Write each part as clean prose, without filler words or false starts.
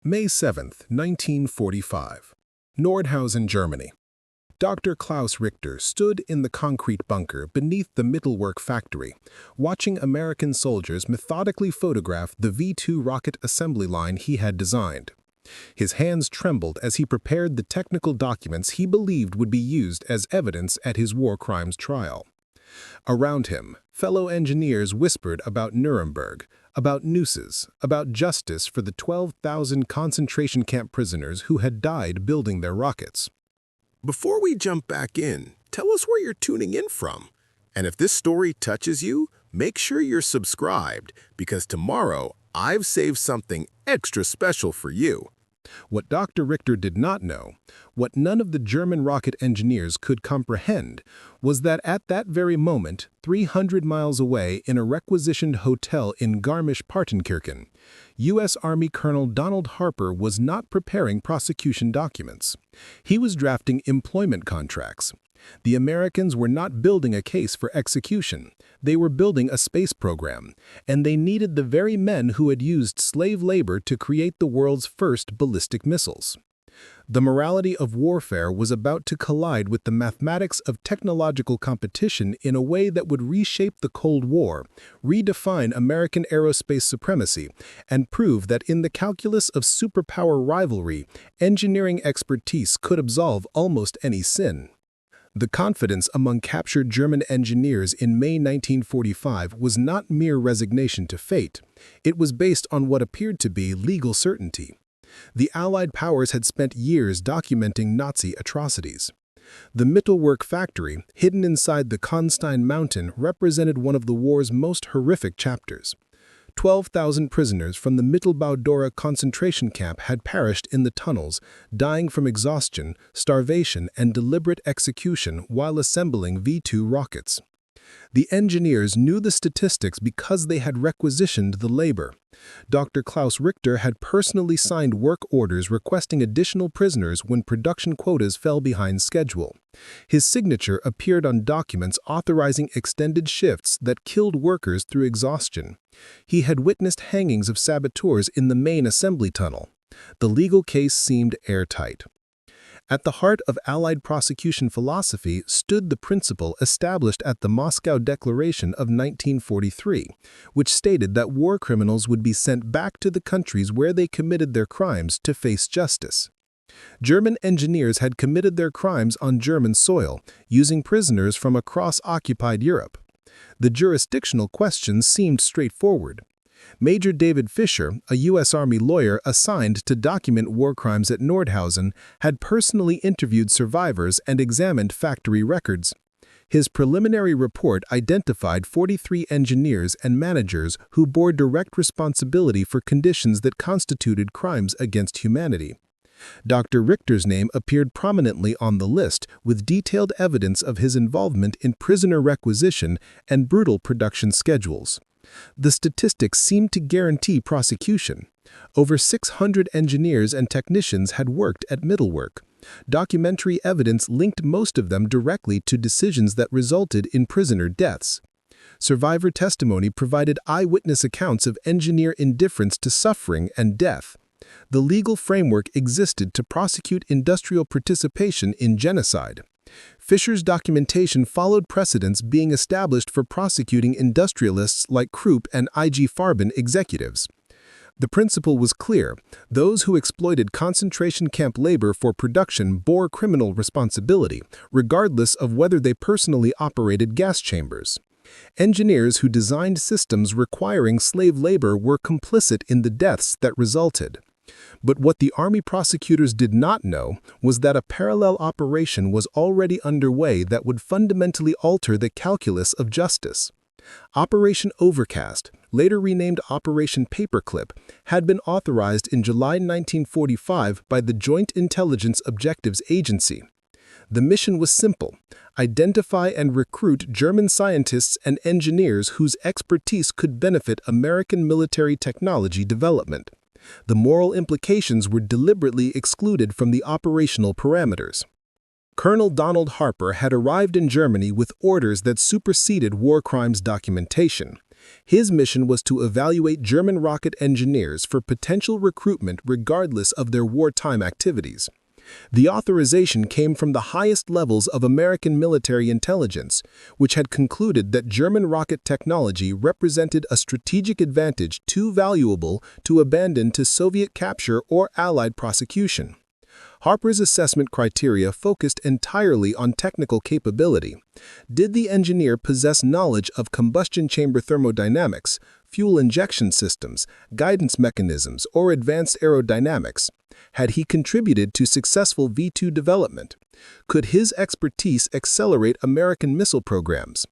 May 7, 1945. Nordhausen, Germany. Dr. Klaus Richter stood in the concrete bunker beneath the Mittelwerk factory, watching American soldiers methodically photograph the V-2 rocket assembly line he had designed. His hands trembled as he prepared the technical documents he believed would be used as evidence at his war crimes trial. Around him, fellow engineers whispered about Nuremberg, about nooses, about justice for the 12,000 concentration camp prisoners who had died building their rockets. Before we jump back in, tell us where you're tuning in from. And if this story touches you, make sure you're subscribed, because tomorrow I've saved something extra special for you. What Dr. Richter did not know, what none of the German rocket engineers could comprehend, was that at that very moment, 300 miles away in a requisitioned hotel in Garmisch-Partenkirchen, U.S. Army Colonel Donald Harper was not preparing prosecution documents. He was drafting employment contracts. The Americans were not building a case for execution. They were building a space program, and they needed the very men who had used slave labor to create the world's first ballistic missiles. The morality of warfare was about to collide with the mathematics of technological competition in a way that would reshape the Cold War, redefine American aerospace supremacy, and prove that in the calculus of superpower rivalry, engineering expertise could absolve almost any sin. The confidence among captured German engineers in May 1945 was not mere resignation to fate. It was based on what appeared to be legal certainty. The Allied powers had spent years documenting Nazi atrocities. The Mittelwerk factory, hidden inside the Konstein mountain, represented one of the war's most horrific chapters. 12,000 prisoners from the Mittelbau-Dora concentration camp had perished in the tunnels, dying from exhaustion, starvation, and deliberate execution while assembling V-2 rockets. The engineers knew the statistics because they had requisitioned the labor. Dr. Klaus Richter had personally signed work orders requesting additional prisoners when production quotas fell behind schedule. His signature appeared on documents authorizing extended shifts that killed workers through exhaustion. He had witnessed hangings of saboteurs in the main assembly tunnel. The legal case seemed airtight. At the heart of Allied prosecution philosophy stood the principle established at the Moscow Declaration of 1943, which stated that war criminals would be sent back to the countries where they committed their crimes to face justice. German engineers had committed their crimes on German soil, using prisoners from across occupied Europe. The jurisdictional questions seemed straightforward. Major David Fisher, a U.S. Army lawyer assigned to document war crimes at Nordhausen, had personally interviewed survivors and examined factory records. His preliminary report identified 43 engineers and managers who bore direct responsibility for conditions that constituted crimes against humanity. Dr. Richter's name appeared prominently on the list, with detailed evidence of his involvement in prisoner requisition and brutal production schedules. The statistics seemed to guarantee prosecution. Over 600 engineers and technicians had worked at Mittelwerk. Documentary evidence linked most of them directly to decisions that resulted in prisoner deaths. Survivor testimony provided eyewitness accounts of engineer indifference to suffering and death. The legal framework existed to prosecute industrial participation in genocide. Fisher's documentation followed precedents being established for prosecuting industrialists like Krupp and IG Farben executives. The principle was clear: those who exploited concentration camp labor for production bore criminal responsibility, regardless of whether they personally operated gas chambers. Engineers who designed systems requiring slave labor were complicit in the deaths that resulted. But what the Army prosecutors did not know was that a parallel operation was already underway that would fundamentally alter the calculus of justice. Operation Overcast, later renamed Operation Paperclip, had been authorized in July 1945 by the Joint Intelligence Objectives Agency. The mission was simple: identify and recruit German scientists and engineers whose expertise could benefit American military technology development. The moral implications were deliberately excluded from the operational parameters. Colonel Donald Harper had arrived in Germany with orders that superseded war crimes documentation. His mission was to evaluate German rocket engineers for potential recruitment regardless of their wartime activities. The authorization came from the highest levels of American military intelligence, which had concluded that German rocket technology represented a strategic advantage too valuable to abandon to Soviet capture or Allied prosecution. Harper's assessment criteria focused entirely on technical capability. Did the engineer possess knowledge of combustion chamber thermodynamics, fuel injection systems, guidance mechanisms, or advanced aerodynamics? Had he contributed to successful V-2 development? Could his expertise accelerate American missile programs?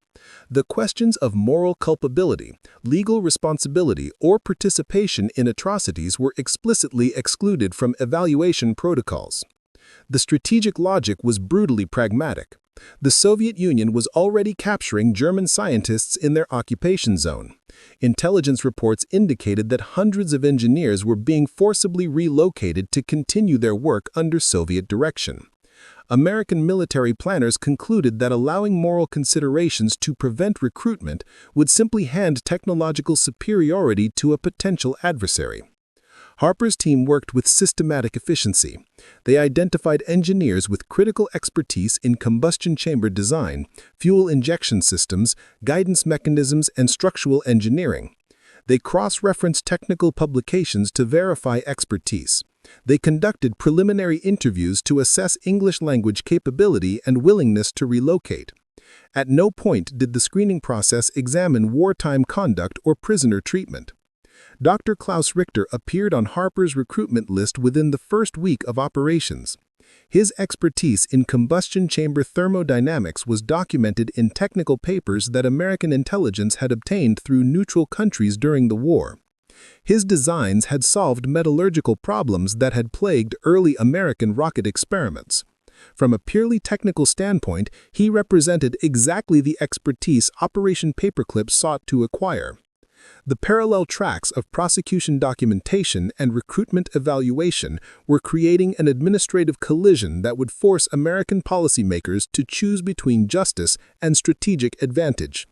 The questions of moral culpability, legal responsibility, or participation in atrocities were explicitly excluded from evaluation protocols. The strategic logic was brutally pragmatic. The Soviet Union was already capturing German scientists in their occupation zone. Intelligence reports indicated that hundreds of engineers were being forcibly relocated to continue their work under Soviet direction. American military planners concluded that allowing moral considerations to prevent recruitment would simply hand technological superiority to a potential adversary. Harper's team worked with systematic efficiency. They identified engineers with critical expertise in combustion chamber design, fuel injection systems, guidance mechanisms, and structural engineering. They cross-referenced technical publications to verify expertise. They conducted preliminary interviews to assess English language capability and willingness to relocate. At no point did the screening process examine wartime conduct or prisoner treatment. Dr. Klaus Richter appeared on Harper's recruitment list within the first week of operations. His expertise in combustion chamber thermodynamics was documented in technical papers that American intelligence had obtained through neutral countries during the war. His designs had solved metallurgical problems that had plagued early American rocket experiments. From a purely technical standpoint, he represented exactly the expertise Operation Paperclip sought to acquire. The parallel tracks of prosecution documentation and recruitment evaluation were creating an administrative collision that would force American policymakers to choose between justice and strategic advantage.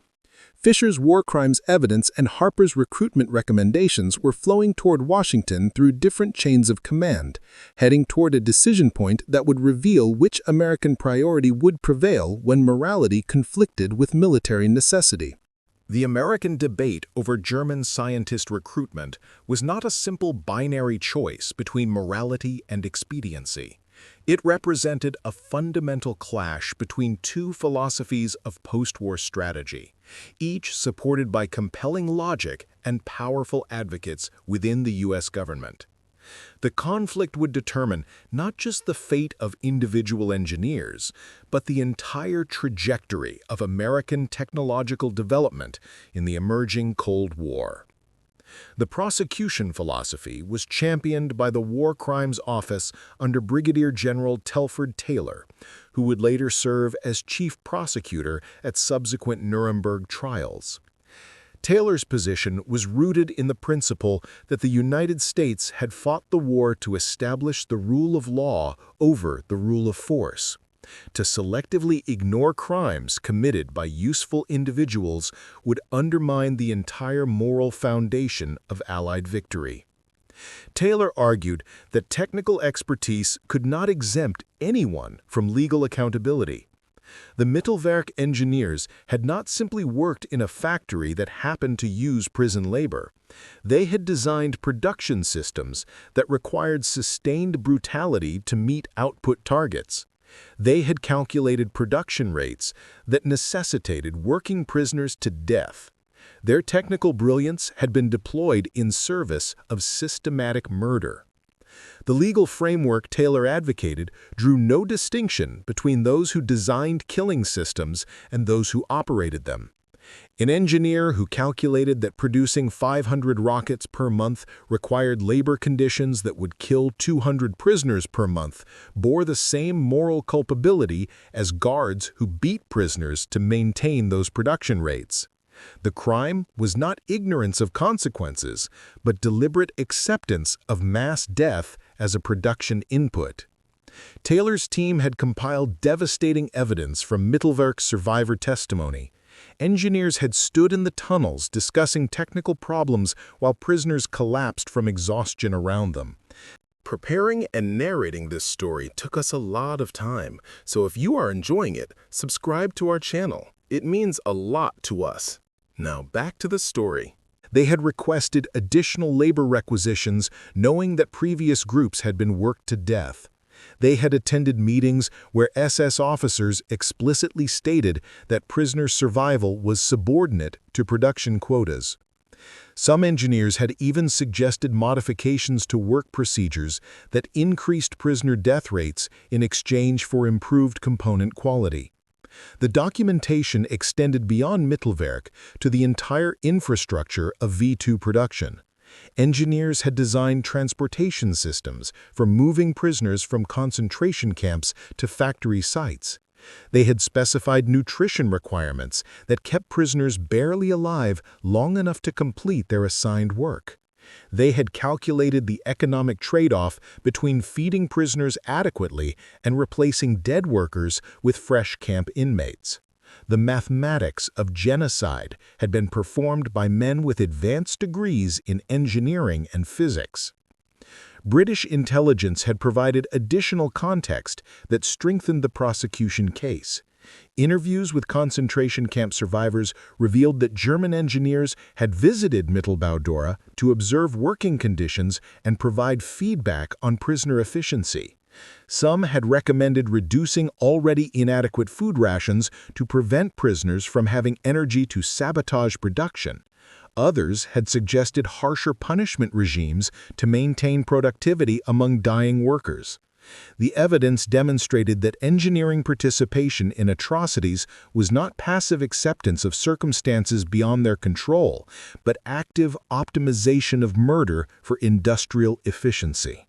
Fisher's war crimes evidence and Harper's recruitment recommendations were flowing toward Washington through different chains of command, heading toward a decision point that would reveal which American priority would prevail when morality conflicted with military necessity. The American debate over German scientist recruitment was not a simple binary choice between morality and expediency. It represented a fundamental clash between two philosophies of post-war strategy, each supported by compelling logic and powerful advocates within the U.S. government. The conflict would determine not just the fate of individual engineers, but the entire trajectory of American technological development in the emerging Cold War. The prosecution philosophy was championed by the War Crimes Office under Brigadier General Telford Taylor, who would later serve as chief prosecutor at subsequent Nuremberg trials. Taylor's position was rooted in the principle that the United States had fought the war to establish the rule of law over the rule of force. To selectively ignore crimes committed by useful individuals would undermine the entire moral foundation of Allied victory. Taylor argued that technical expertise could not exempt anyone from legal accountability. The Mittelwerk engineers had not simply worked in a factory that happened to use prison labor. They had designed production systems that required sustained brutality to meet output targets. They had calculated production rates that necessitated working prisoners to death. Their technical brilliance had been deployed in service of systematic murder. The legal framework Taylor advocated drew no distinction between those who designed killing systems and those who operated them. An engineer who calculated that producing 500 rockets per month required labor conditions that would kill 200 prisoners per month bore the same moral culpability as guards who beat prisoners to maintain those production rates. The crime was not ignorance of consequences, but deliberate acceptance of mass death as a production input. Taylor's team had compiled devastating evidence from Mittelwerk's survivor testimony. Engineers had stood in the tunnels discussing technical problems while prisoners collapsed from exhaustion around them. Preparing and narrating this story took us a lot of time, so if you are enjoying it, subscribe to our channel. It means a lot to us. Now back to the story. They had requested additional labor requisitions, knowing that previous groups had been worked to death. They had attended meetings where SS officers explicitly stated that prisoner survival was subordinate to production quotas. Some engineers had even suggested modifications to work procedures that increased prisoner death rates in exchange for improved component quality. The documentation extended beyond Mittelwerk to the entire infrastructure of V2 production. Engineers had designed transportation systems for moving prisoners from concentration camps to factory sites. They had specified nutrition requirements that kept prisoners barely alive long enough to complete their assigned work. They had calculated the economic trade-off between feeding prisoners adequately and replacing dead workers with fresh camp inmates. The mathematics of genocide had been performed by men with advanced degrees in engineering and physics. British intelligence had provided additional context that strengthened the prosecution case. Interviews with concentration camp survivors revealed that German engineers had visited Mittelbau-Dora to observe working conditions and provide feedback on prisoner efficiency. Some had recommended reducing already inadequate food rations to prevent prisoners from having energy to sabotage production. Others had suggested harsher punishment regimes to maintain productivity among dying workers. The evidence demonstrated that engineering participation in atrocities was not passive acceptance of circumstances beyond their control, but active optimization of murder for industrial efficiency.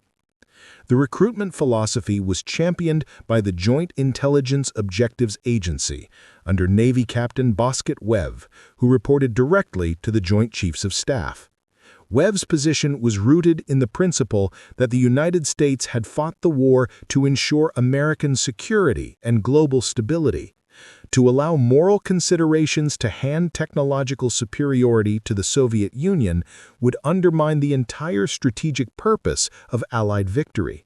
The recruitment philosophy was championed by the Joint Intelligence Objectives Agency under Navy Captain Bosket Webb, who reported directly to the Joint Chiefs of Staff. Webb's position was rooted in the principle that the United States had fought the war to ensure American security and global stability. To allow moral considerations to hand technological superiority to the Soviet Union would undermine the entire strategic purpose of Allied victory.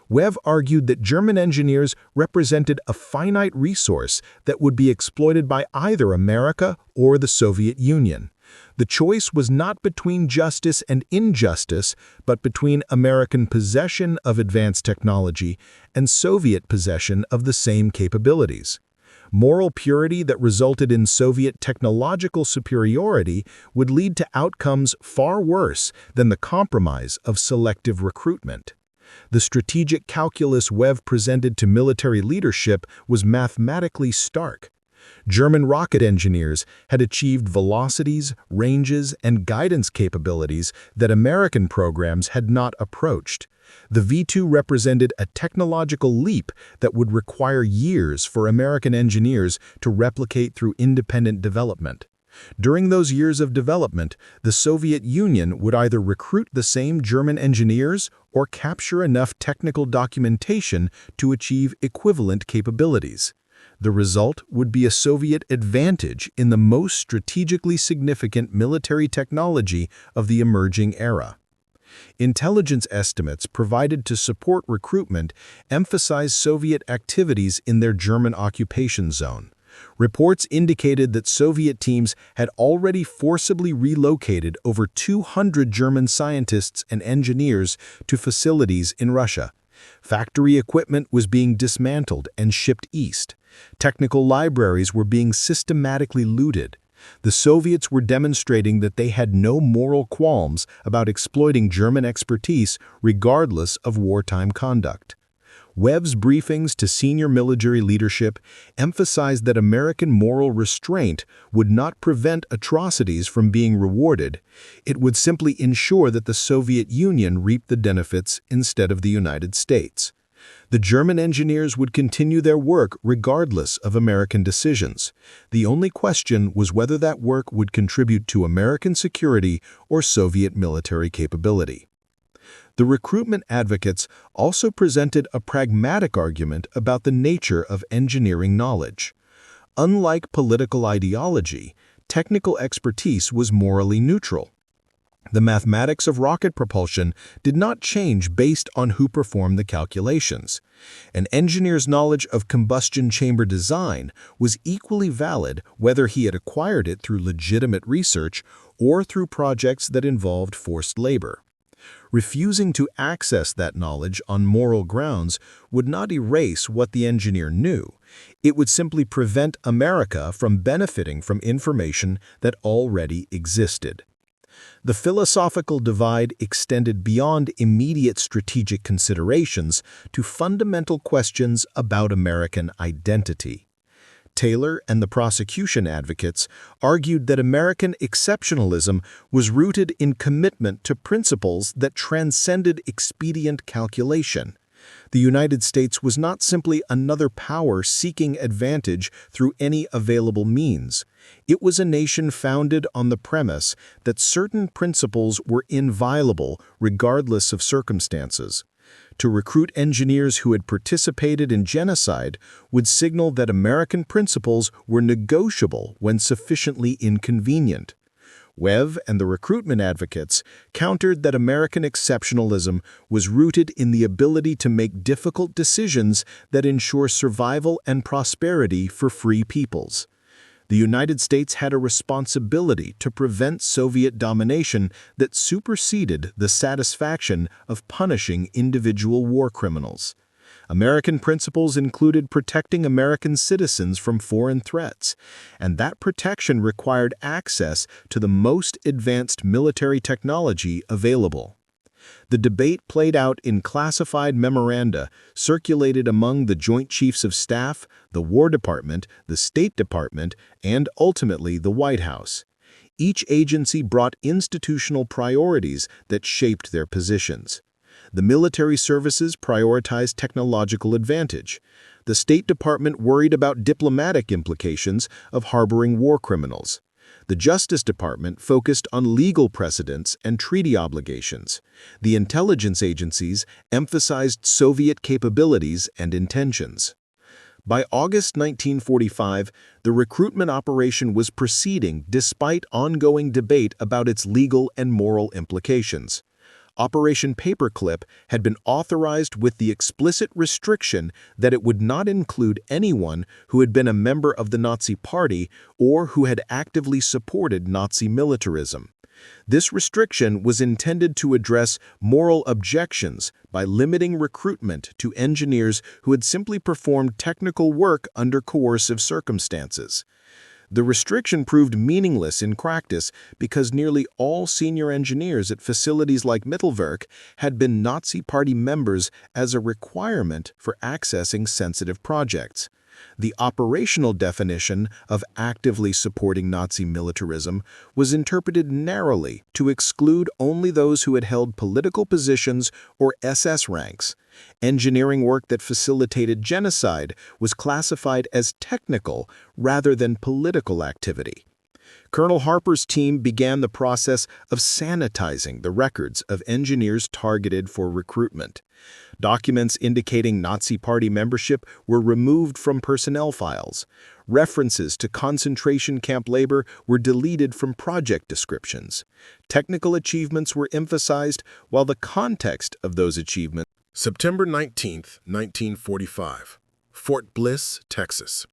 Webb argued that German engineers represented a finite resource that would be exploited by either America or the Soviet Union. The choice was not between justice and injustice, but between American possession of advanced technology and Soviet possession of the same capabilities. Moral purity that resulted in Soviet technological superiority would lead to outcomes far worse than the compromise of selective recruitment. The strategic calculus Webb presented to military leadership was mathematically stark. German rocket engineers had achieved velocities, ranges, and guidance capabilities that American programs had not approached. The V2 represented a technological leap that would require years for American engineers to replicate through independent development. During those years of development, the Soviet Union would either recruit the same German engineers or capture enough technical documentation to achieve equivalent capabilities. The result would be a Soviet advantage in the most strategically significant military technology of the emerging era. Intelligence estimates provided to support recruitment emphasized Soviet activities in their German occupation zone. Reports indicated that Soviet teams had already forcibly relocated over 200 German scientists and engineers to facilities in Russia. Factory equipment was being dismantled and shipped east. Technical libraries were being systematically looted. The Soviets were demonstrating that they had no moral qualms about exploiting German expertise regardless of wartime conduct. Webb's briefings to senior military leadership emphasized that American moral restraint would not prevent atrocities from being rewarded. It would simply ensure that the Soviet Union reaped the benefits instead of the United States. The German engineers would continue their work regardless of American decisions. The only question was whether that work would contribute to American security or Soviet military capability. The recruitment advocates also presented a pragmatic argument about the nature of engineering knowledge. Unlike political ideology, technical expertise was morally neutral. The mathematics of rocket propulsion did not change based on who performed the calculations. An engineer's knowledge of combustion chamber design was equally valid whether he had acquired it through legitimate research or through projects that involved forced labor. Refusing to access that knowledge on moral grounds would not erase what the engineer knew. It would simply prevent America from benefiting from information that already existed. The philosophical divide extended beyond immediate strategic considerations to fundamental questions about American identity. Taylor and the prosecution advocates argued that American exceptionalism was rooted in commitment to principles that transcended expedient calculation. The United States was not simply another power seeking advantage through any available means. It was a nation founded on the premise that certain principles were inviolable regardless of circumstances. To recruit engineers who had participated in genocide would signal that American principles were negotiable when sufficiently inconvenient. Webb and the recruitment advocates countered that American exceptionalism was rooted in the ability to make difficult decisions that ensure survival and prosperity for free peoples. The United States had a responsibility to prevent Soviet domination that superseded the satisfaction of punishing individual war criminals. American principles included protecting American citizens from foreign threats, and that protection required access to the most advanced military technology available. The debate played out in classified memoranda circulated among the Joint Chiefs of Staff, the War Department, the State Department, and ultimately the White House. Each agency brought institutional priorities that shaped their positions. The military services prioritized technological advantage. The State Department worried about diplomatic implications of harboring war criminals. The Justice Department focused on legal precedents and treaty obligations. The intelligence agencies emphasized Soviet capabilities and intentions. By August 1945, the recruitment operation was proceeding despite ongoing debate about its legal and moral implications. Operation Paperclip had been authorized with the explicit restriction that it would not include anyone who had been a member of the Nazi Party or who had actively supported Nazi militarism. This restriction was intended to address moral objections by limiting recruitment to engineers who had simply performed technical work under coercive circumstances. The restriction proved meaningless in practice because nearly all senior engineers at facilities like Mittelwerk had been Nazi Party members as a requirement for accessing sensitive projects. The operational definition of actively supporting Nazi militarism was interpreted narrowly to exclude only those who had held political positions or SS ranks. Engineering work that facilitated genocide was classified as technical rather than political activity. Colonel Harper's team began the process of sanitizing the records of engineers targeted for recruitment. Documents indicating Nazi Party membership were removed from personnel files. References to concentration camp labor were deleted from project descriptions. Technical achievements were emphasized, while the context of those achievements. September 19, 1945, Fort Bliss, Texas.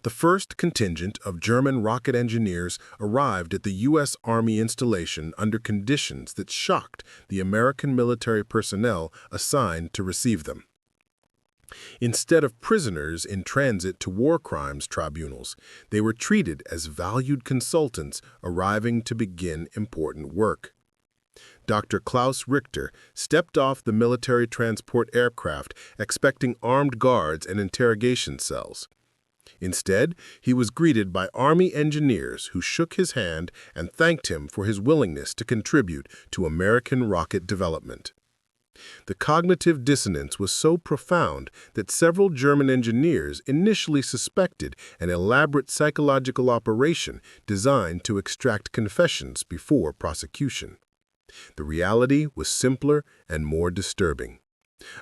The first contingent of German rocket engineers arrived at the U.S. Army installation under conditions that shocked the American military personnel assigned to receive them. Instead of prisoners in transit to war crimes tribunals, they were treated as valued consultants arriving to begin important work. Dr. Klaus Richter stepped off the military transport aircraft expecting armed guards and interrogation cells. Instead, he was greeted by Army engineers who shook his hand and thanked him for his willingness to contribute to American rocket development. The cognitive dissonance was so profound that several German engineers initially suspected an elaborate psychological operation designed to extract confessions before prosecution. The reality was simpler and more disturbing.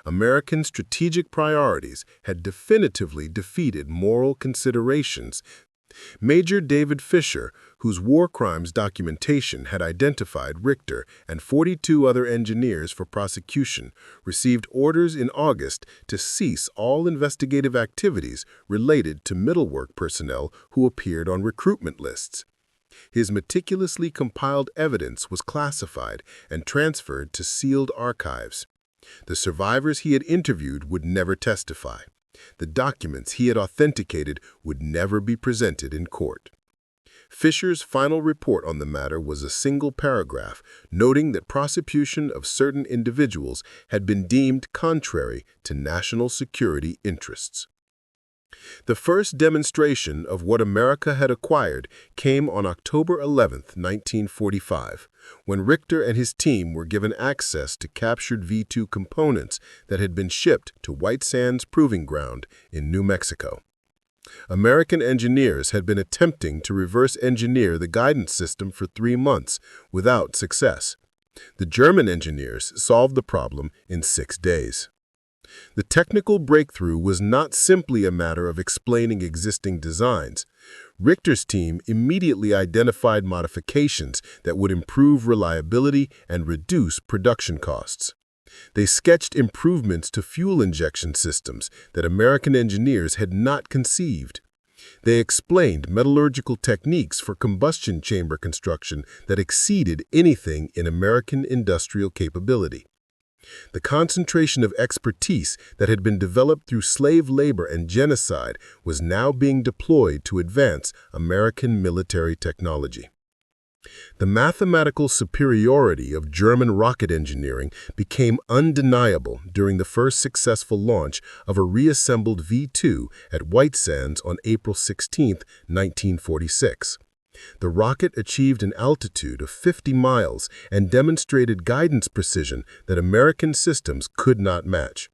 American strategic priorities had definitively defeated moral considerations. Major David Fisher, whose war crimes documentation had identified Richter and 42 other engineers for prosecution, received orders in August to cease all investigative activities related to Mittelwerk personnel who appeared on recruitment lists. His meticulously compiled evidence was classified and transferred to sealed archives. The survivors he had interviewed would never testify. The documents he had authenticated would never be presented in court. Fisher's final report on the matter was a single paragraph, noting that prosecution of certain individuals had been deemed contrary to national security interests. The first demonstration of what America had acquired came on October 11, 1945, when Richter and his team were given access to captured V-2 components that had been shipped to White Sands Proving Ground in New Mexico. American engineers had been attempting to reverse engineer the guidance system for 3 months without success. The German engineers solved the problem in 6 days. The technical breakthrough was not simply a matter of explaining existing designs. Richter's team immediately identified modifications that would improve reliability and reduce production costs. They sketched improvements to fuel injection systems that American engineers had not conceived. They explained metallurgical techniques for combustion chamber construction that exceeded anything in American industrial capability. The concentration of expertise that had been developed through slave labor and genocide was now being deployed to advance American military technology. The mathematical superiority of German rocket engineering became undeniable during the first successful launch of a reassembled V-2 at White Sands on April 16, 1946. The rocket achieved an altitude of 50 miles and demonstrated guidance precision that American systems could not match.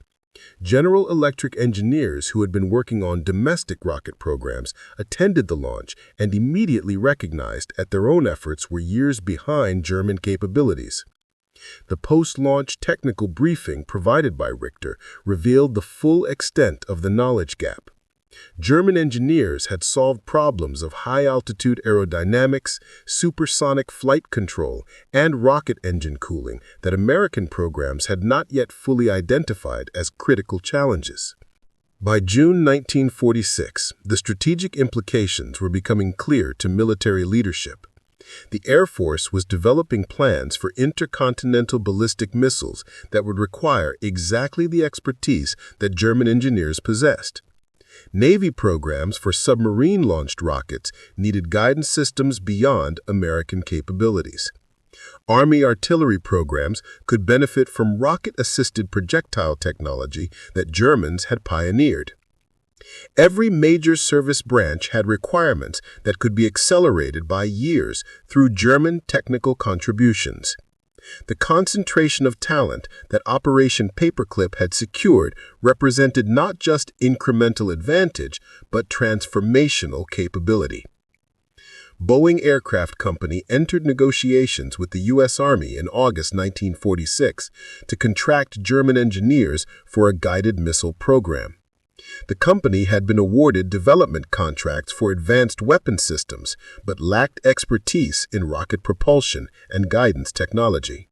General Electric engineers who had been working on domestic rocket programs attended the launch and immediately recognized that their own efforts were years behind German capabilities. The post-launch technical briefing provided by Richter revealed the full extent of the knowledge gap. German engineers had solved problems of high-altitude aerodynamics, supersonic flight control, and rocket engine cooling that American programs had not yet fully identified as critical challenges. By June 1946, the strategic implications were becoming clear to military leadership. The Air Force was developing plans for intercontinental ballistic missiles that would require exactly the expertise that German engineers possessed. Navy programs for submarine-launched rockets needed guidance systems beyond American capabilities. Army artillery programs could benefit from rocket-assisted projectile technology that Germans had pioneered. Every major service branch had requirements that could be accelerated by years through German technical contributions. The concentration of talent that Operation Paperclip had secured represented not just incremental advantage, but transformational capability. Boeing Aircraft Company entered negotiations with the U.S. Army in August 1946 to contract German engineers for a guided missile program. The company had been awarded development contracts for advanced weapon systems, but lacked expertise in rocket propulsion and guidance technology.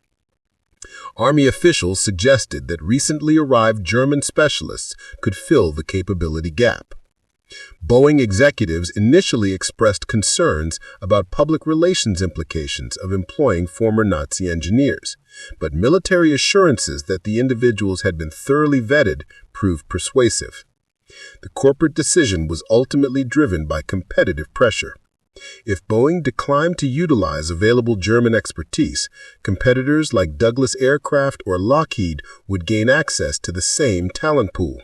Army officials suggested that recently arrived German specialists could fill the capability gap. Boeing executives initially expressed concerns about public relations implications of employing former Nazi engineers, but military assurances that the individuals had been thoroughly vetted proved persuasive. The corporate decision was ultimately driven by competitive pressure. If Boeing declined to utilize available German expertise, competitors like Douglas Aircraft or Lockheed would gain access to the same talent pool.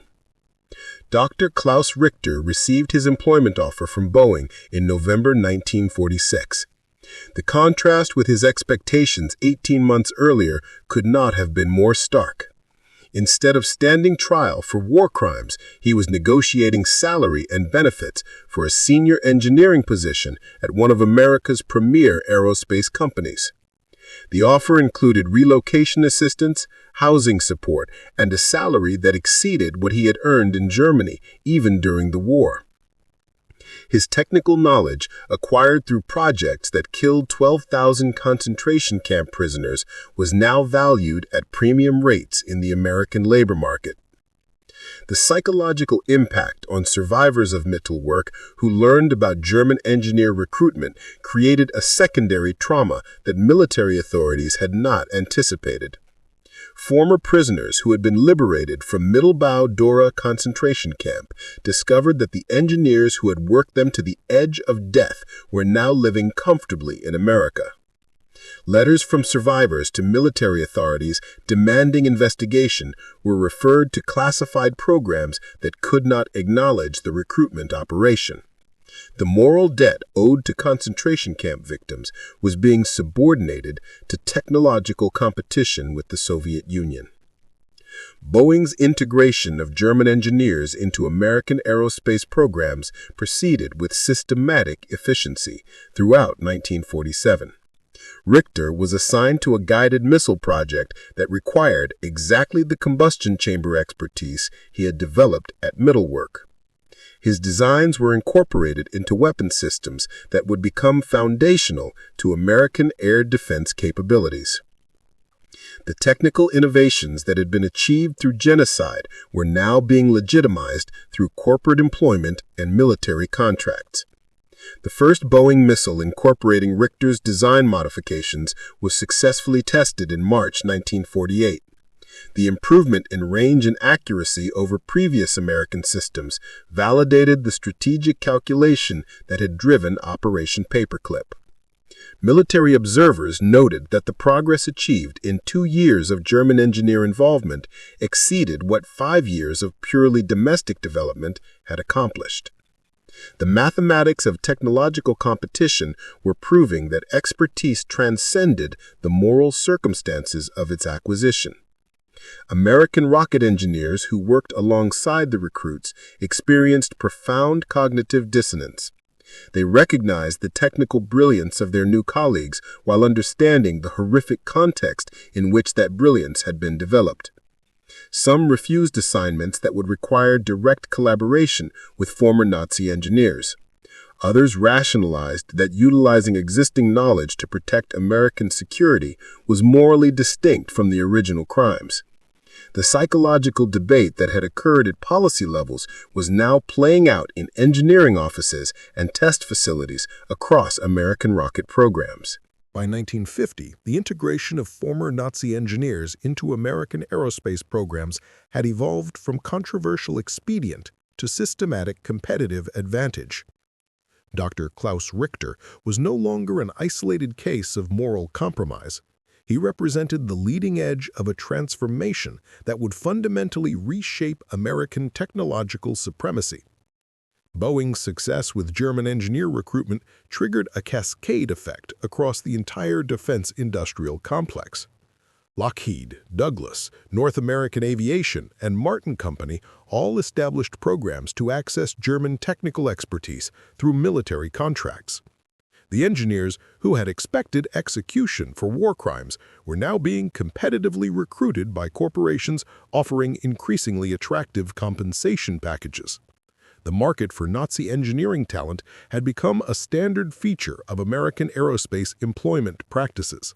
Dr. Klaus Richter received his employment offer from Boeing in November 1946. The contrast with his expectations 18 months earlier could not have been more stark. Instead of standing trial for war crimes, he was negotiating salary and benefits for a senior engineering position at one of America's premier aerospace companies. The offer included relocation assistance, housing support, and a salary that exceeded what he had earned in Germany, even during the war. His technical knowledge, acquired through projects that killed 12,000 concentration camp prisoners, was now valued at premium rates in the American labor market. The psychological impact on survivors of Mittelwerk who learned about German engineer recruitment created a secondary trauma that military authorities had not anticipated. Former prisoners who had been liberated from Mittelbau-Dora concentration camp discovered that the engineers who had worked them to the edge of death were now living comfortably in America. Letters from survivors to military authorities demanding investigation were referred to classified programs that could not acknowledge the recruitment operation. The moral debt owed to concentration camp victims was being subordinated to technological competition with the Soviet Union. Boeing's integration of German engineers into American aerospace programs proceeded with systematic efficiency throughout 1947. Richter was assigned to a guided missile project that required exactly the combustion chamber expertise he had developed at Mittelwerk. His designs were incorporated into weapon systems that would become foundational to American air defense capabilities. The technical innovations that had been achieved through genocide were now being legitimized through corporate employment and military contracts. The first Boeing missile incorporating Richter's design modifications was successfully tested in March 1948. The improvement in range and accuracy over previous American systems validated the strategic calculation that had driven Operation Paperclip. Military observers noted that the progress achieved in 2 years of German engineer involvement exceeded what 5 years of purely domestic development had accomplished. The mathematics of technological competition were proving that expertise transcended the moral circumstances of its acquisition. American rocket engineers who worked alongside the recruits experienced profound cognitive dissonance. They recognized the technical brilliance of their new colleagues while understanding the horrific context in which that brilliance had been developed. Some refused assignments that would require direct collaboration with former Nazi engineers. Others rationalized that utilizing existing knowledge to protect American security was morally distinct from the original crimes. The psychological debate that had occurred at policy levels was now playing out in engineering offices and test facilities across American rocket programs. By 1950, the integration of former Nazi engineers into American aerospace programs had evolved from controversial expedient to systematic competitive advantage. Dr. Klaus Richter was no longer an isolated case of moral compromise. He represented the leading edge of a transformation that would fundamentally reshape American technological supremacy. Boeing's success with German engineer recruitment triggered a cascade effect across the entire defense industrial complex. Lockheed, Douglas, North American Aviation, and Martin Company all established programs to access German technical expertise through military contracts. The engineers who had expected execution for war crimes were now being competitively recruited by corporations offering increasingly attractive compensation packages. The market for Nazi engineering talent had become a standard feature of American aerospace employment practices.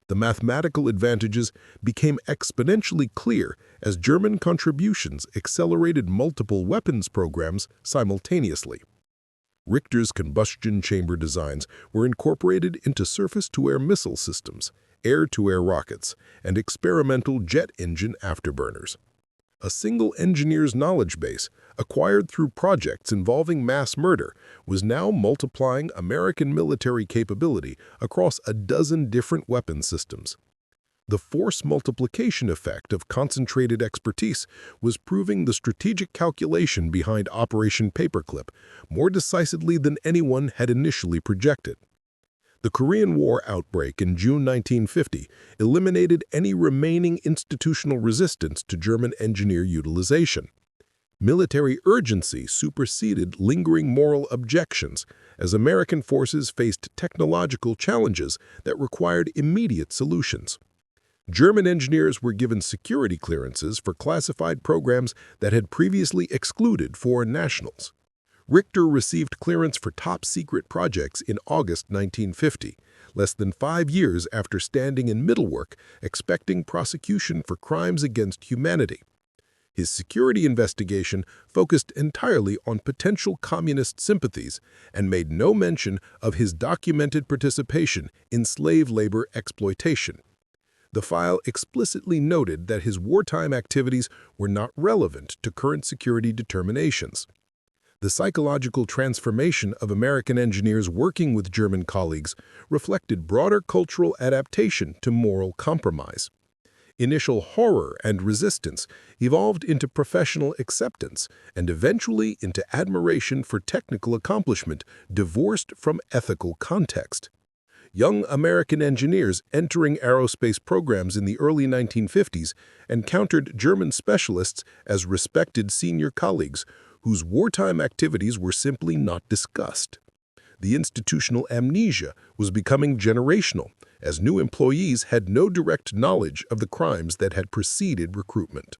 The mathematical advantages became exponentially clear as German contributions accelerated multiple weapons programs simultaneously. Richter's combustion chamber designs were incorporated into surface-to-air missile systems, air-to-air rockets, and experimental jet engine afterburners. A single engineer's knowledge base, acquired through projects involving mass murder, was now multiplying American military capability across a dozen different weapon systems. The force multiplication effect of concentrated expertise was proving the strategic calculation behind Operation Paperclip more decisively than anyone had initially projected. The Korean War outbreak in June 1950 eliminated any remaining institutional resistance to German engineer utilization. Military urgency superseded lingering moral objections as American forces faced technological challenges that required immediate solutions. German engineers were given security clearances for classified programs that had previously excluded foreign nationals. Richter received clearance for top-secret projects in August 1950, less than 5 years after standing in Mittelwerk expecting prosecution for crimes against humanity. His security investigation focused entirely on potential communist sympathies and made no mention of his documented participation in slave labor exploitation. The file explicitly noted that his wartime activities were not relevant to current security determinations. The psychological transformation of American engineers working with German colleagues reflected broader cultural adaptation to moral compromise. Initial horror and resistance evolved into professional acceptance and eventually into admiration for technical accomplishment divorced from ethical context. Young American engineers entering aerospace programs in the early 1950s encountered German specialists as respected senior colleagues whose wartime activities were simply not discussed. The institutional amnesia was becoming generational, as new employees had no direct knowledge of the crimes that had preceded recruitment.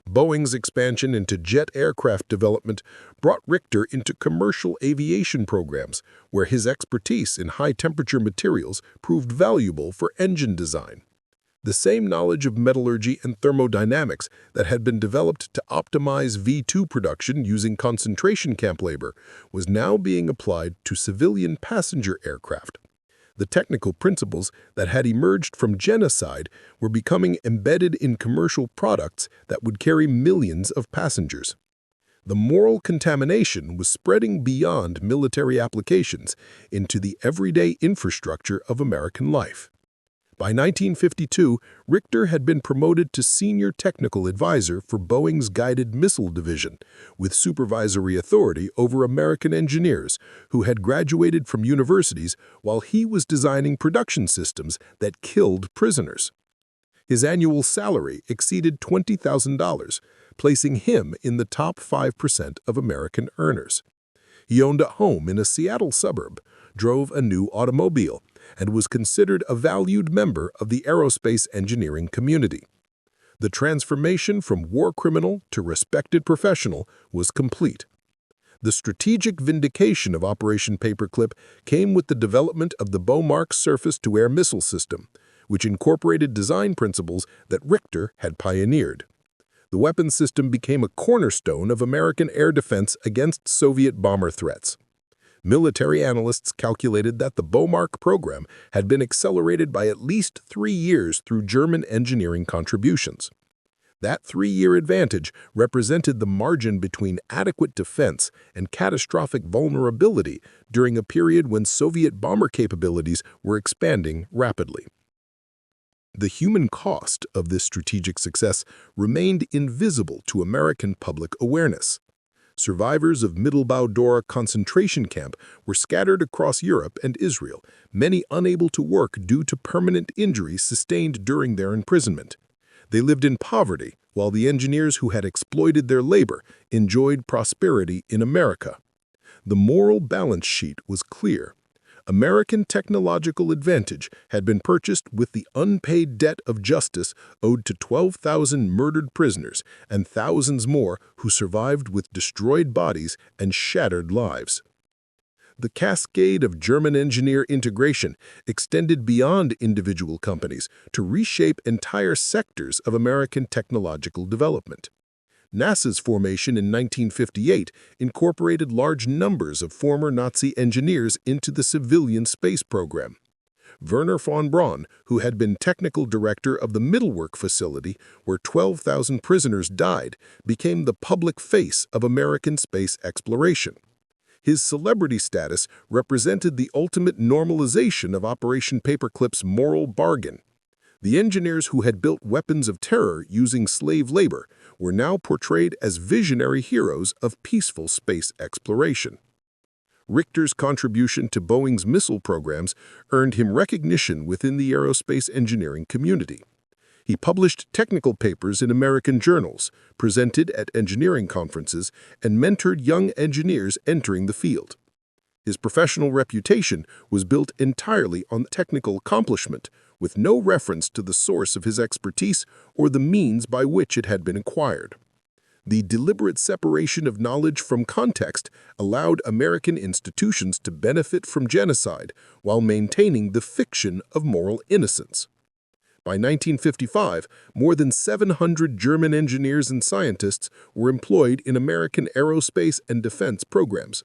Boeing's expansion into jet aircraft development brought Richter into commercial aviation programs, where his expertise in high-temperature materials proved valuable for engine design. The same knowledge of metallurgy and thermodynamics that had been developed to optimize V-2 production using concentration camp labor was now being applied to civilian passenger aircraft. The technical principles that had emerged from genocide were becoming embedded in commercial products that would carry millions of passengers. The moral contamination was spreading beyond military applications into the everyday infrastructure of American life. By 1952, Richter had been promoted to senior technical advisor for Boeing's Guided Missile Division, with supervisory authority over American engineers who had graduated from universities while he was designing production systems that killed prisoners. His annual salary exceeded $20,000, placing him in the top 5% of American earners. He owned a home in a Seattle suburb, drove a new automobile, and was considered a valued member of the aerospace engineering community. The transformation from war criminal to respected professional was complete. The strategic vindication of Operation Paperclip came with the development of the Bomark surface-to-air missile system, which incorporated design principles that Richter had pioneered. The weapon system became a cornerstone of American air defense against Soviet bomber threats. Military analysts calculated that the Bomark program had been accelerated by at least 3 years through German engineering contributions. That 3-year advantage represented the margin between adequate defense and catastrophic vulnerability during a period when Soviet bomber capabilities were expanding rapidly. The human cost of this strategic success remained invisible to American public awareness. Survivors of Mittelbau-Dora concentration camp were scattered across Europe and Israel, many unable to work due to permanent injuries sustained during their imprisonment. They lived in poverty, while the engineers who had exploited their labor enjoyed prosperity in America. The moral balance sheet was clear. American technological advantage had been purchased with the unpaid debt of justice owed to 12,000 murdered prisoners and thousands more who survived with destroyed bodies and shattered lives. The cascade of German engineer integration extended beyond individual companies to reshape entire sectors of American technological development. NASA's formation in 1958 incorporated large numbers of former Nazi engineers into the civilian space program. Werner von Braun, who had been technical director of the Mittelwerk facility, where 12,000 prisoners died, became the public face of American space exploration. His celebrity status represented the ultimate normalization of Operation Paperclip's moral bargain. The engineers who had built weapons of terror using slave labor were now portrayed as visionary heroes of peaceful space exploration. Richter's contribution to Boeing's missile programs earned him recognition within the aerospace engineering community. He published technical papers in American journals, presented at engineering conferences, and mentored young engineers entering the field. His professional reputation was built entirely on technical accomplishment, with no reference to the source of his expertise or the means by which it had been acquired. The deliberate separation of knowledge from context allowed American institutions to benefit from genocide while maintaining the fiction of moral innocence. By 1955, more than 700 German engineers and scientists were employed in American aerospace and defense programs.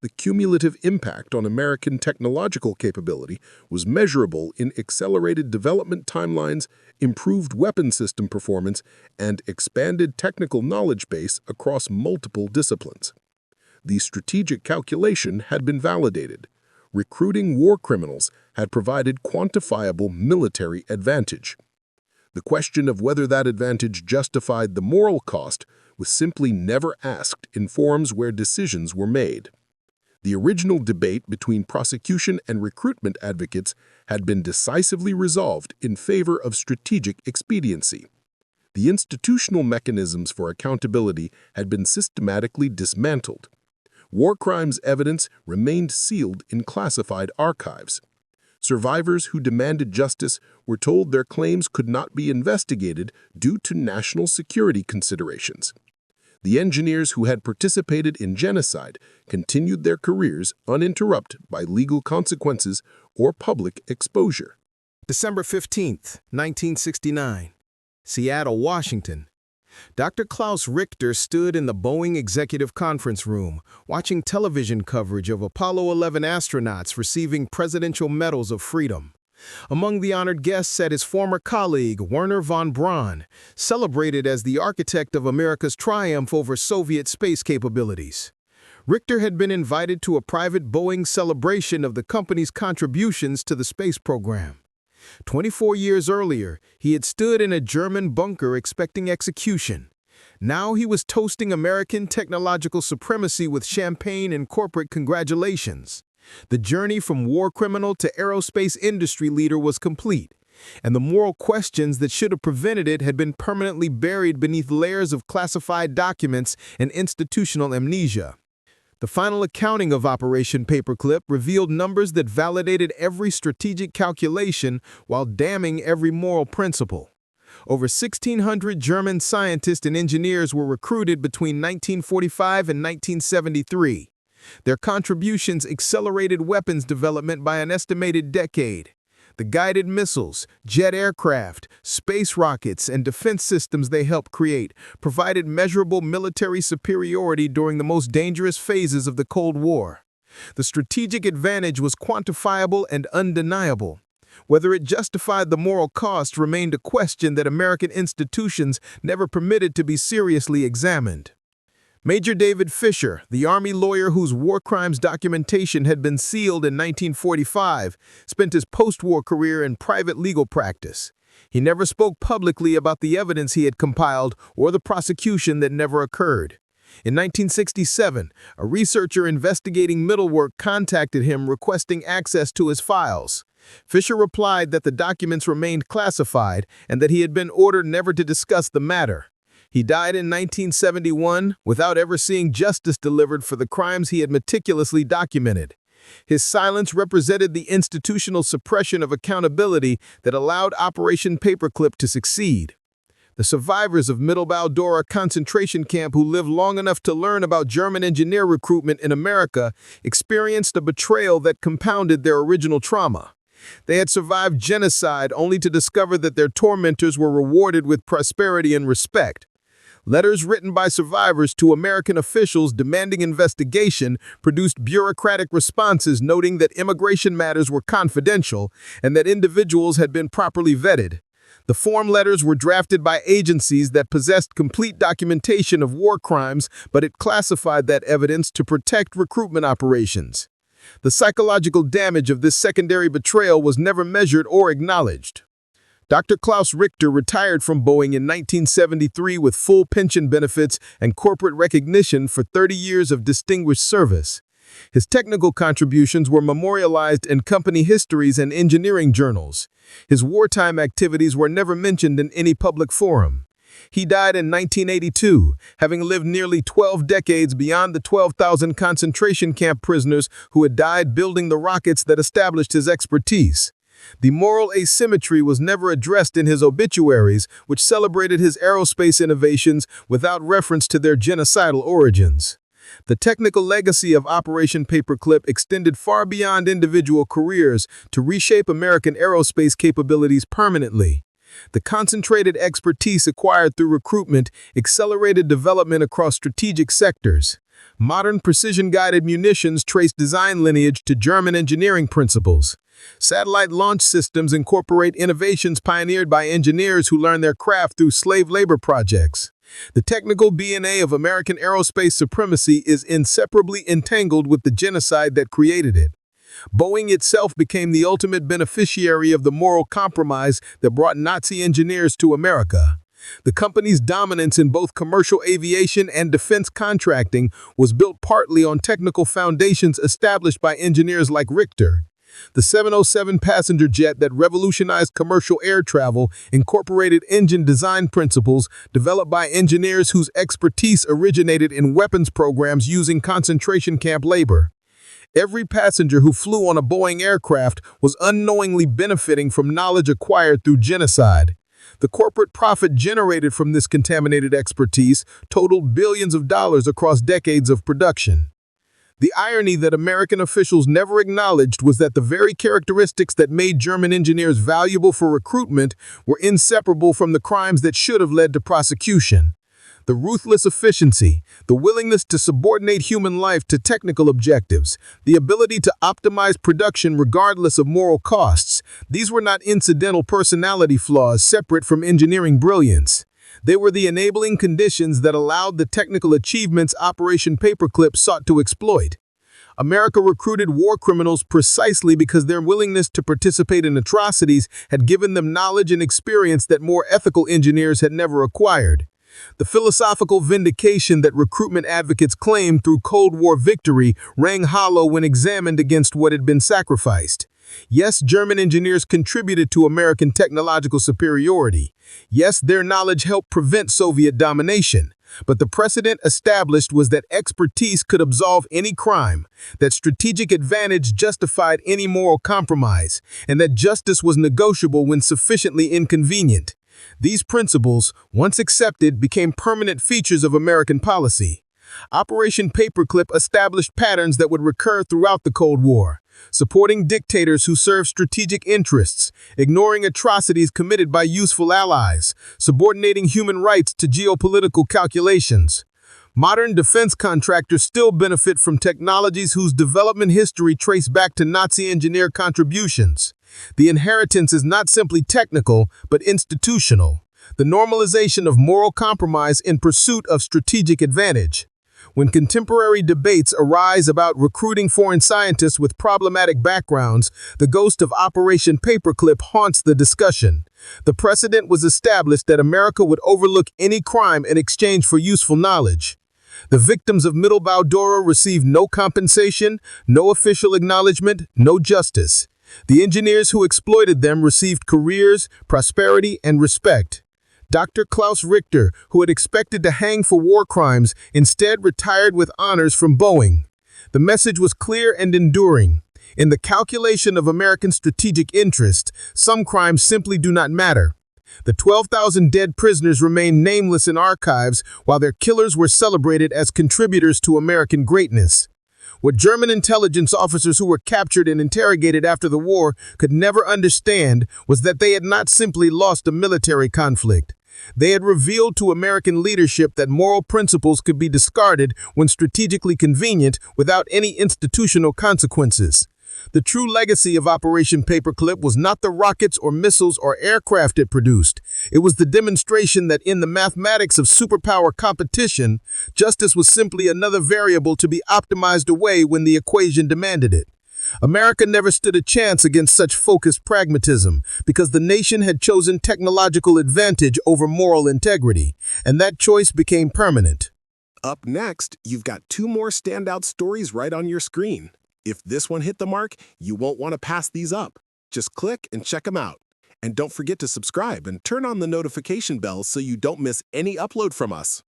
The cumulative impact on American technological capability was measurable in accelerated development timelines, improved weapon system performance, and expanded technical knowledge base across multiple disciplines. The strategic calculation had been validated. Recruiting war criminals had provided quantifiable military advantage. The question of whether that advantage justified the moral cost was simply never asked in forums where decisions were made. The original debate between prosecution and recruitment advocates had been decisively resolved in favor of strategic expediency. The institutional mechanisms for accountability had been systematically dismantled. War crimes evidence remained sealed in classified archives. Survivors who demanded justice were told their claims could not be investigated due to national security considerations. The engineers who had participated in genocide continued their careers uninterrupted by legal consequences or public exposure. December 15, 1969, Seattle, Washington. Dr. Klaus Richter stood in the Boeing executive conference room, watching television coverage of Apollo 11 astronauts receiving presidential medals of freedom. Among the honored guests sat his former colleague, Wernher von Braun, celebrated as the architect of America's triumph over Soviet space capabilities. Richter had been invited to a private Boeing celebration of the company's contributions to the space program. 24 years earlier, he had stood in a German bunker expecting execution. Now he was toasting American technological supremacy with champagne and corporate congratulations. The journey from war criminal to aerospace industry leader was complete, and the moral questions that should have prevented it had been permanently buried beneath layers of classified documents and institutional amnesia. The final accounting of Operation Paperclip revealed numbers that validated every strategic calculation while damning every moral principle. Over 1,600 German scientists and engineers were recruited between 1945 and 1973. Their contributions accelerated weapons development by an estimated decade. The guided missiles, jet aircraft, space rockets, and defense systems they helped create provided measurable military superiority during the most dangerous phases of the Cold War. The strategic advantage was quantifiable and undeniable. Whether it justified the moral cost remained a question that American institutions never permitted to be seriously examined. Major David Fisher, the Army lawyer whose war crimes documentation had been sealed in 1945, spent his post-war career in private legal practice. He never spoke publicly about the evidence he had compiled or the prosecution that never occurred. In 1967, a researcher investigating Mittelwerk contacted him requesting access to his files. Fisher replied that the documents remained classified and that he had been ordered never to discuss the matter. He died in 1971 without ever seeing justice delivered for the crimes he had meticulously documented. His silence represented the institutional suppression of accountability that allowed Operation Paperclip to succeed. The survivors of Mittelbau-Dora concentration camp who lived long enough to learn about German engineer recruitment in America experienced a betrayal that compounded their original trauma. They had survived genocide only to discover that their tormentors were rewarded with prosperity and respect. Letters written by survivors to American officials demanding investigation produced bureaucratic responses noting that immigration matters were confidential and that individuals had been properly vetted. The form letters were drafted by agencies that possessed complete documentation of war crimes, but it classified that evidence to protect recruitment operations. The psychological damage of this secondary betrayal was never measured or acknowledged. Dr. Klaus Richter retired from Boeing in 1973 with full pension benefits and corporate recognition for 30 years of distinguished service. His technical contributions were memorialized in company histories and engineering journals. His wartime activities were never mentioned in any public forum. He died in 1982, having lived nearly 12 decades beyond the 12,000 concentration camp prisoners who had died building the rockets that established his expertise. The moral asymmetry was never addressed in his obituaries, which celebrated his aerospace innovations without reference to their genocidal origins. The technical legacy of Operation Paperclip extended far beyond individual careers to reshape American aerospace capabilities permanently. The concentrated expertise acquired through recruitment accelerated development across strategic sectors. Modern precision-guided munitions trace design lineage to German engineering principles. Satellite launch systems incorporate innovations pioneered by engineers who learned their craft through slave labor projects. The technical DNA of American aerospace supremacy is inseparably entangled with the genocide that created it. Boeing itself became the ultimate beneficiary of the moral compromise that brought Nazi engineers to America. The company's dominance in both commercial aviation and defense contracting was built partly on technical foundations established by engineers like Richter. The 707 passenger jet that revolutionized commercial air travel incorporated engine design principles developed by engineers whose expertise originated in weapons programs using concentration camp labor. Every passenger who flew on a Boeing aircraft was unknowingly benefiting from knowledge acquired through genocide. The corporate profit generated from this contaminated expertise totaled billions of dollars across decades of production. The irony that American officials never acknowledged was that the very characteristics that made German engineers valuable for recruitment were inseparable from the crimes that should have led to prosecution. The ruthless efficiency, the willingness to subordinate human life to technical objectives, the ability to optimize production regardless of moral costs, these were not incidental personality flaws separate from engineering brilliance. They were the enabling conditions that allowed the technical achievements Operation Paperclip sought to exploit. America recruited war criminals precisely because their willingness to participate in atrocities had given them knowledge and experience that more ethical engineers had never acquired. The philosophical vindication that recruitment advocates claimed through Cold War victory rang hollow when examined against what had been sacrificed. Yes, German engineers contributed to American technological superiority. Yes, their knowledge helped prevent Soviet domination. But the precedent established was that expertise could absolve any crime, that strategic advantage justified any moral compromise, and that justice was negotiable when sufficiently inconvenient. These principles, once accepted, became permanent features of American policy. Operation Paperclip established patterns that would recur throughout the Cold War, supporting dictators who served strategic interests, ignoring atrocities committed by useful allies, subordinating human rights to geopolitical calculations. Modern defense contractors still benefit from technologies whose development history traced back to Nazi engineer contributions. The inheritance is not simply technical, but institutional. The normalization of moral compromise in pursuit of strategic advantage. When contemporary debates arise about recruiting foreign scientists with problematic backgrounds, the ghost of Operation Paperclip haunts the discussion. The precedent was established that America would overlook any crime in exchange for useful knowledge. The victims of Mittelbau-Dora received no compensation, no official acknowledgement, no justice. The engineers who exploited them received careers, prosperity, and respect. Dr. Klaus Richter, who had expected to hang for war crimes, instead retired with honors from Boeing. The message was clear and enduring. In the calculation of American strategic interest, some crimes simply do not matter. The 12,000 dead prisoners remain nameless in archives, while their killers were celebrated as contributors to American greatness. What German intelligence officers who were captured and interrogated after the war could never understand was that they had not simply lost a military conflict. They had revealed to American leadership that moral principles could be discarded when strategically convenient without any institutional consequences. The true legacy of Operation Paperclip was not the rockets or missiles or aircraft it produced. It was the demonstration that in the mathematics of superpower competition, justice was simply another variable to be optimized away when the equation demanded it. America never stood a chance against such focused pragmatism because the nation had chosen technological advantage over moral integrity, and that choice became permanent. Up next, you've got 2 more standout stories right on your screen. If this one hit the mark, you won't want to pass these up. Just click and check them out. And don't forget to subscribe and turn on the notification bell so you don't miss any upload from us.